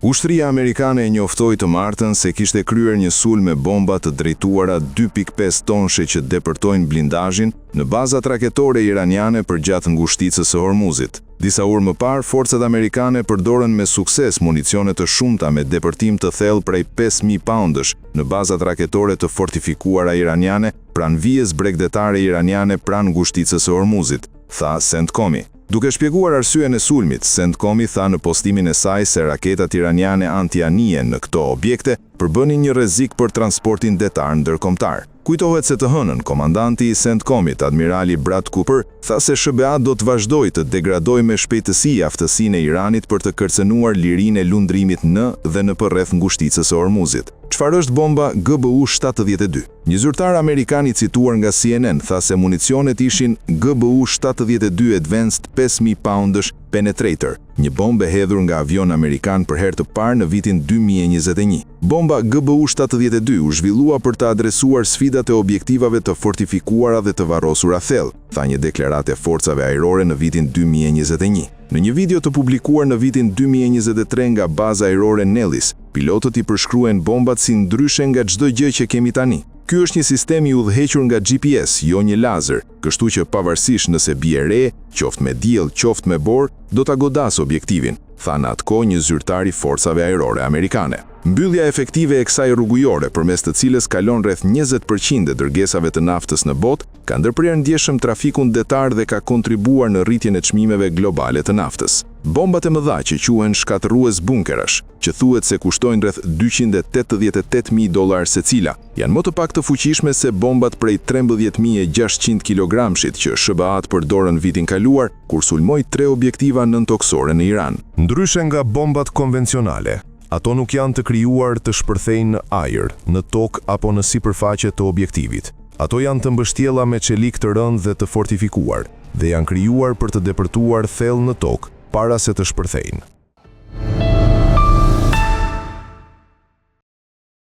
Ushtria amerikane e njoftoi të martën se kishte kryer një sulm me bomba të drejtuara 2.5 tonshe që depërtojnë blindazhin në bazat raketore iraniane përgjatë ngushticës së Hormuzit. Disa orë më parë, forcat amerikane përdorën me sukses municione të shumta me depërtim të thellë prej 5.000 poundësh në bazat raketore të fortifikuara iraniane pranë vijës bregdetare iraniane pranë ngushticës së Hormuzit, tha CENTCOM-i. Duke shpjeguar arsyen e sulmit, CENTCOM-i tha në postimin e saj se raketat iraniane anti-anije në këto objekte përbënin një rrezik për transportin detar ndërkombëtar. Kujtohet se të hënën, komandanti i CENTCOM-it, admirali Brad Cooper, tha se SBA do të vazhdojë të degradojë me shpejtësi aftësinë e Iranit për të kërcënuar lirinë e lundrimit në dhe në përreth ngushticës së Hormuzit. Çfarë është bomba GBU-72? Një zyrtar amerikan i cituar nga CNN tha se municionet ishin GBU-72 Advanced 5.000 poundësh penetrator, një bombë e hedhur nga avion amerikan për herë të parë në vitin 2021. Bomba GBU-72 u zhvillua për të adresuar sfidat e objektivave të fortifikuara dhe të varrosura thellë, tha një deklaratë e forcave ajrore në vitin 2021. Në një video të publikuar në vitin 2023 nga baza ajrore Nellis, pilotët i përshkruajnë bombat si ndryshe nga çdo gjë që kemi tani. Ky është një sistem i udhëhequr nga GPS, jo një lazer, kështu që pavarësisht nëse bie re, qoftë me diell, qoftë me borë, do ta godas objektivin, tha në atë kohë një zyrtar i forcave ajrore amerikane. Mbyllja efektive e kësaj rrugujore, përmes të cilës kalon rreth 20% e dërgesave të naftës në botë, ka ndërprerë ndjeshëm trafikun detar dhe ka kontribuar në rritjen e çmimeve globale të naftës. Bombat e mëdha që quhen shkatërrues bunkerash, që thuhet se kushtojnë rreth $288.000 secila, janë më të pak të fuqishme se bombat prej 13.600 kg-shit që SBA-t përdorën vitin kaluar kur sulmoi 3 objektiva nëntoksore në Iran. Ndryshe nga bombat konvencionale, ato nuk janë të krijuar të shpërthejnë në ajër, në tokë apo në sipërfaqe të objektivit. Ato janë të mbështjella me çelik të rëndë dhe të fortifikuar, dhe janë krijuar për të depërtuar thellë në tokë para se të shpërthejnë.